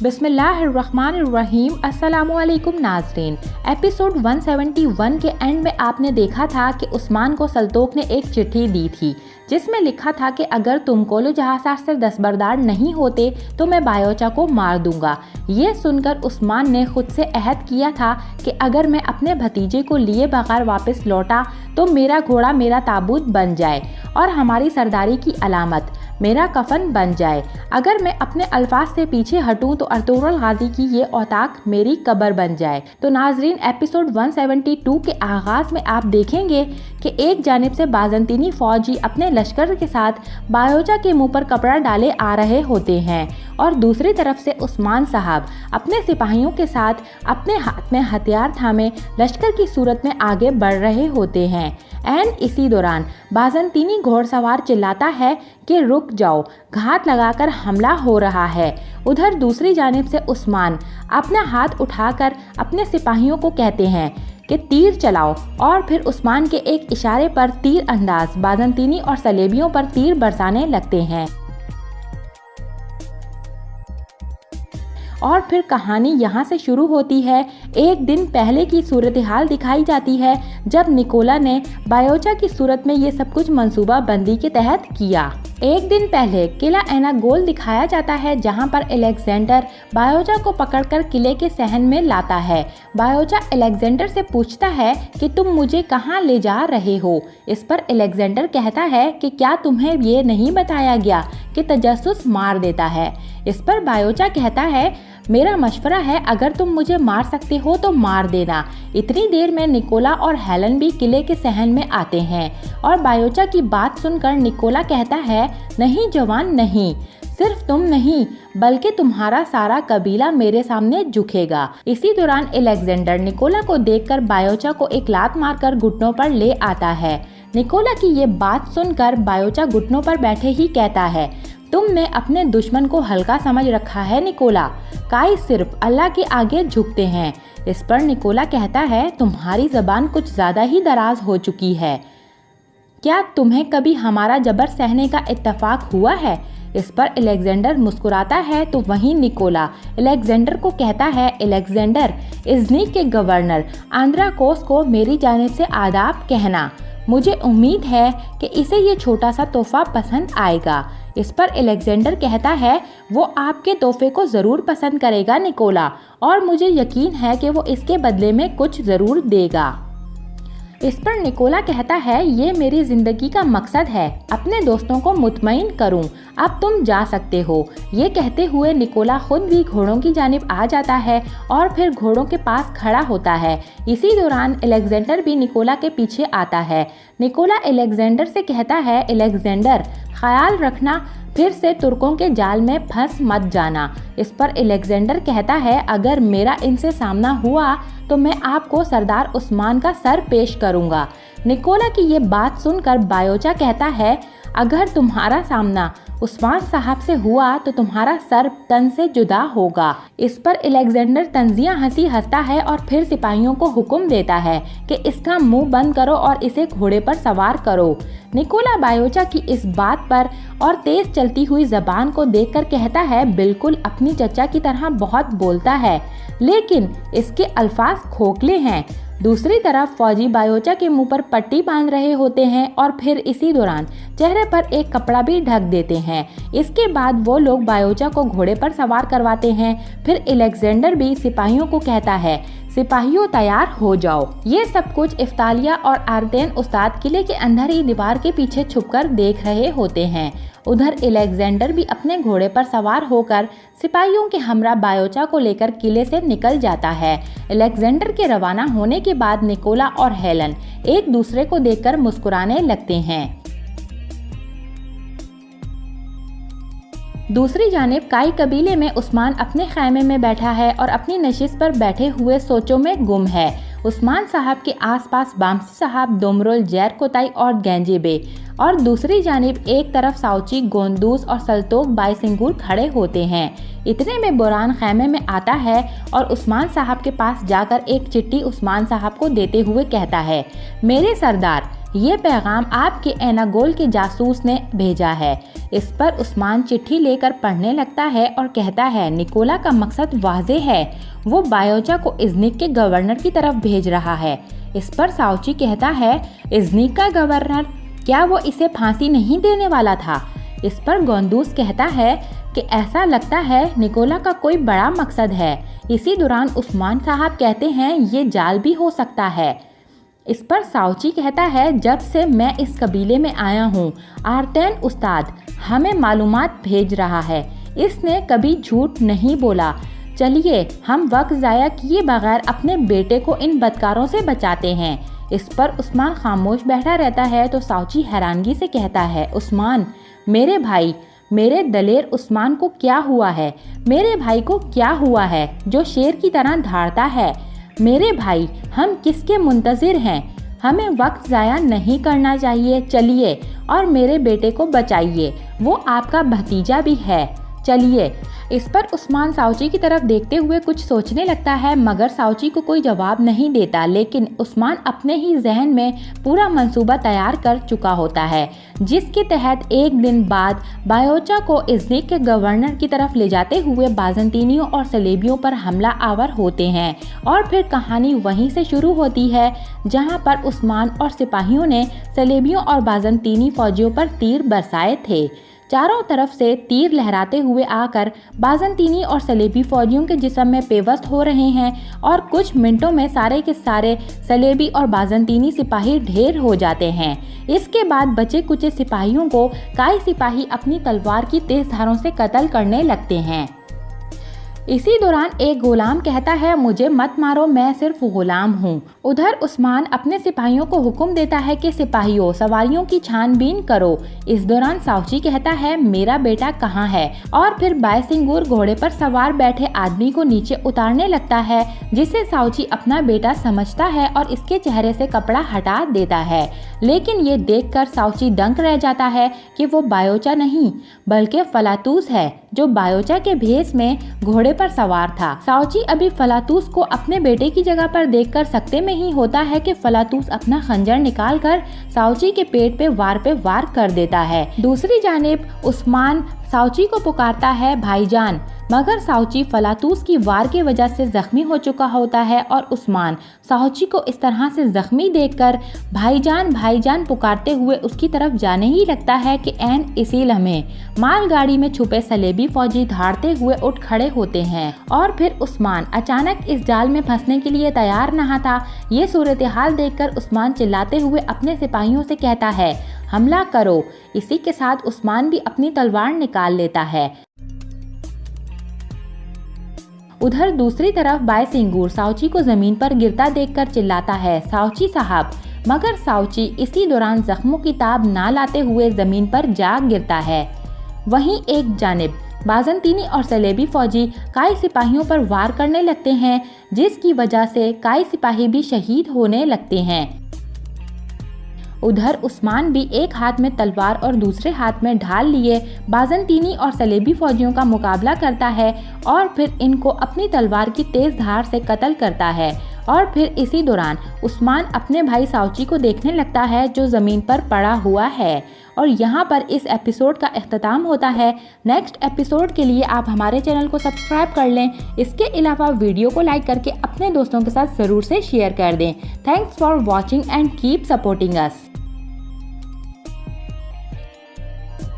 बिस्मिल्लाहिर्रहमानिर्रहीम। अस्सलामुअलैकुम नाज़रीन। एपिसोड 171 के एंड में आपने देखा था कि उस्मान को सल्तोख ने एक चिट्ठी दी थी जिसमें लिखा था कि अगर तुम कोलो जहासार से दस्तबरदार नहीं होते तो मैं बायोचा को मार दूंगा। ये सुनकर उस्मान ने खुद से अहद किया था कि अगर मैं अपने भतीजे को लिए बगैर वापस लौटा तो मेरा घोड़ा मेरा ताबूत बन जाए और हमारी सरदारी की अलामत मेरा कफन बन जाए। अगर मैं अपने अल्फाज से पीछे हटूं तो अर्तुगरुल गाजी की ये औताक मेरी कब्र बन जाए। तो नाजरीन, एपिसोड 172 के आगाज में आप देखेंगे कि एक जानिब से बाज़ंतीनी फौजी अपने लश्कर के साथ बायोचा के मुंह पर कपड़ा डाले आ रहे होते हैं और दूसरी तरफ से उस्मान साहब अपने सिपाहियों के साथ अपने हाथ में हथियार थामे लश्कर की सूरत में आगे बढ़ रहे होते हैं। एंड इसी दौरान बाज़ंतीनी घोड़सवार चिल्लाता है कि रुक जाओ, घात लगाकर हमला हो रहा है। उधर दूसरी जानिब से उस्मान अपना हाथ उठाकर अपने सिपाहियों को कहते हैं कि तीर चलाओ और फिर उस्मान के एक इशारे पर तीर अंदाज बाज़ंतीनी और सलेबियों पर तीर बरसाने लगते हैं। और फिर कहानी यहाँ से शुरू होती है। एक दिन पहले की सूरत हाल दिखाई जाती है जब निकोला ने बायोचा की सूरत में ये सब कुछ मंसूबा बंदी के तहत किया। एक दिन पहले किला एनागोल दिखाया जाता है जहाँ पर अलेक्जेंडर बायोचा को पकड़कर किले के सहन में लाता है। बायोचा अलेक्जेंडर से पूछता है कि तुम मुझे कहाँ ले जा रहे हो। इस पर अलेक्जेंडर कहता है कि क्या तुम्हें ये नहीं बताया गया कि तजस्सुस मार देता है। इस पर बायोचा कहता है मेरा मशवरा है, अगर तुम मुझे मार सकते हो तो मार देना। इतनी देर में निकोला और हेलन भी किले के सहन में आते हैं और बायोचा की बात सुनकर निकोला कहता है नहीं जवान नहीं, सिर्फ तुम नहीं बल्कि तुम्हारा सारा कबीला मेरे सामने झुकेगा। इसी दौरान अलेक्जेंडर निकोला को देखकर बायोचा को एक लात मारकर घुटनों पर ले आता है। निकोला की ये बात सुनकर बायोचा घुटनों पर बैठे ही कहता है तुमने अपने दुश्मन को हल्का समझ रखा है निकोला, काई सिर्फ अल्लाह के आगे झुकते हैं। इस पर निकोला कहता है तुम्हारी ज़बान कुछ ज़्यादा ही दराज हो चुकी है। क्या तुम्हें कभी हमारा जबर सहने का इत्तेफाक हुआ है। इस पर अलेक्जेंडर मुस्कुराता है तो वहीं निकोला अलेक्जेंडर को कहता है अलेक्जेंडर, इज़नी के गवर्नर आंद्राकोस को मेरी जानिब से आदाब कहना। मुझे उम्मीद है कि इसे ये छोटा सा तोहफा पसंद आएगा। इस पर अलेक्जेंडर कहता है वो आपके तोहफे को ज़रूर पसंद करेगा निकोला, और मुझे यकीन है कि वो इसके बदले में कुछ ज़रूर देगा। इस पर निकोला कहता है ये मेरी ज़िंदगी का मकसद है, अपने दोस्तों को मुतमईन करूं, अब तुम जा सकते हो। ये कहते हुए निकोला खुद भी घोड़ों की जानिब आ जाता है और फिर घोड़ों के पास खड़ा होता है। इसी दौरान अलेक्जेंडर भी निकोला के पीछे आता है। निकोला अलेक्जेंडर से कहता है अलेक्जेंडर, ख्याल रखना फिर से तुर्कों के जाल में फंस मत जाना। इस पर अलेक्जेंडर कहता है अगर मेरा इनसे सामना हुआ तो मैं आपको सरदार उस्मान का सर पेश करूंगा। निकोला की ये बात सुनकर बायोचा कहता है अगर तुम्हारा सामना उस्मान साहब से हुआ तो तुम्हारा सर तन से जुदा होगा। इस पर अलेक्जेंडर तंजिया हंसी हंसता है और फिर सिपाहियों को हुक्म देता है कि इसका मुंह बंद करो और इसे घोड़े पर सवार करो। निकोला बायोचा की इस बात पर और तेज चलती हुई जबान को देखकर कहता है बिल्कुल अपनी चचा की तरह बहुत बोलता है, लेकिन इसके अल्फाज खोखले हैं। दूसरी तरफ फौजी बायोचा के मुंह पर पट्टी बांध रहे होते हैं और फिर इसी दौरान चेहरे पर एक कपड़ा भी ढक देते हैं। इसके बाद वो लोग बायोचा को घोड़े पर सवार करवाते हैं। फिर अलेक्जेंडर भी सिपाहियों को कहता है सिपाहियों तैयार हो जाओ। ये सब कुछ इफ्तालिया और आर्तेन उस्ताद किले के अंदर ही दीवार के पीछे छुपकर देख रहे होते हैं। उधर अलेक्जेंडर भी अपने घोड़े पर सवार होकर सिपाहियों के हमरा बायोचा को लेकर किले से निकल जाता है। अलेक्जेंडर के रवाना होने के बाद निकोला और हेलन एक दूसरे को देखकर मुस्कुराने लगते हैं। दूसरी जानिब काई कबीले में उस्मान अपने खैमे में बैठा है और अपनी नशिस्त पर बैठे हुए सोचों में गुम है। उस्मान साहब के आसपास बामसी साहब, दोमरुल, जैर कोताई और गेंजेबे और दूसरी जानिब एक तरफ साउची, गोंदूस और सल्तोख बाईसिंगुर खड़े होते हैं। इतने में बुरान खैमे में आता है और उस्मान साहब के पास जाकर एक चिट्ठी उस्मान साहब को देते हुए कहता है मेरे सरदार, ये पैगाम आपके एनागोल के जासूस ने भेजा है। इस पर उस्मान चिट्ठी लेकर पढ़ने लगता है और कहता है निकोला का मकसद वाज़ेह है, वो बायोचा को इज़्निक के गवर्नर की तरफ भेज रहा है। इस पर साउची कहता है इज़्निक का गवर्नर, क्या वो इसे फांसी नहीं देने वाला था? इस पर गोंदूस कहता है कि ऐसा लगता है निकोला का कोई बड़ा मकसद है। इसी दौरान उस्मान साहब कहते हैं ये जाल भी हो सकता है। इस पर साउची कहता है जब से मैं इस कबीले में आया हूँ आर्तेन उस्ताद हमें मालूमात भेज रहा है, इसने कभी झूठ नहीं बोला। चलिए हम वक्त ज़ाया किए बगैर अपने बेटे को इन बदकारों से बचाते हैं। इस पर उस्मान खामोश बैठा रहता है तो साउची हैरानगी से कहता है उस्मान, मेरे भाई, मेरे दलेर उस्मान को क्या हुआ है? मेरे भाई को क्या हुआ है जो शेर की तरह धाड़ता है? मेरे भाई, हम किसके मुंतज़िर हैं? हमें वक्त ज़ाया नहीं करना चाहिए। चलिए और मेरे बेटे को बचाइए, वो आपका भतीजा भी है। चलिए। इस पर उस्मान साउची की तरफ देखते हुए कुछ सोचने लगता है, मगर साउची को कोई जवाब नहीं देता। लेकिन उस्मान अपने ही जहन में पूरा मंसूबा तैयार कर चुका होता है, जिसके तहत एक दिन बाद बायोचा को इज़्निक के गवर्नर की तरफ ले जाते हुए बाज़ंतीनियों और सलेबियों पर हमला आवर होते हैं। और फिर कहानी वहीं से शुरू होती है जहां पर उस्मान और सिपाहियों ने सलेबियों और बाज़ंतीनी फौजियों पर तीर बरसाए थे। चारों तरफ से तीर लहराते हुए आकर बाज़ंतीनी और सलेबी फौजियों के जिस्म में पेवस्त हो रहे हैं और कुछ मिनटों में सारे के सारे सलेबी और बाज़ंतीनी सिपाही ढेर हो जाते हैं। इसके बाद बचे कुचे सिपाहियों को काई सिपाही अपनी तलवार की तेज धारों से कत्ल करने लगते हैं। इसी दौरान एक गुलाम कहता है मुझे मत मारो, मैं सिर्फ गुलाम हूँ। उधर उस्मान अपने सिपाहियों को हुक्म देता है कि सिपाहियों सवारियों की छानबीन करो। इस दौरान साउची कहता है मेरा बेटा कहाँ है, और फिर बायसिंगूर घोड़े पर सवार बैठे आदमी को नीचे उतारने लगता है, जिसे साउची अपना बेटा समझता है और इसके चेहरे से कपड़ा हटा देता है। लेकिन ये देखकर साउची दंग रह जाता है कि वो बायोचा नहीं बल्कि फलातूस है, जो बायोचा के भेष में घोड़े पर सवार था। साउची अभी फलातूस को अपने बेटे की जगह पर देखकर सकते में ही होता है कि फलातूस अपना खंजर निकालकर साउची के पेट पे वार कर देता है। दूसरी जानिब उस्मान साउची को पुकारता है भाईजान, मगर साउची फलातूस की वार की वजह से जख्मी हो चुका होता है और उस्मान साउची को इस तरह से जख्मी देखकर भाईजान भाईजान पुकारते हुए उसकी तरफ जाने ही लगता है कि ऐन इसी लम्हे मालगाड़ी में छुपे सलेबी फौजी धाड़ते हुए उठ खड़े होते हैं। और फिर उस्मान अचानक इस जाल में फंसने के लिए तैयार न था। ये सूरत हाल देखकर उस्मान चिल्लाते हुए अपने सिपाहियों से कहता है हमला करो। इसी के साथ उस्मान भी अपनी तलवार निकाल लेता है। उधर दूसरी तरफ बायसिंगूर साउची को जमीन पर गिरता देखकर चिल्लाता है साउची साहब, मगर साउची इसी दौरान जख्मों की ताब ना लाते हुए जमीन पर जा गिरता है। वहीं एक जानिब बाज़ंतीनी और सलेबी फौजी काई सिपाहियों पर वार करने लगते हैं, जिसकी वजह से काई सिपाही भी शहीद होने लगते हैं। उधर उस्मान भी एक हाथ में तलवार और दूसरे हाथ में ढाल लिए बाज़ंतीनी और सलेबी फौजियों का मुकाबला करता है और फिर इनको अपनी तलवार की तेज धार से कत्ल करता है। और फिर इसी दौरान उस्मान अपने भाई साउची को देखने लगता है जो ज़मीन पर पड़ा हुआ है। और यहाँ पर इस एपिसोड का इख्तिताम होता है। नेक्स्ट एपिसोड के लिए आप हमारे चैनल को सब्सक्राइब कर लें। इसके अलावा वीडियो को लाइक करके अपने दोस्तों के साथ ज़रूर से शेयर कर दें। Thanks for watching and keep supporting us.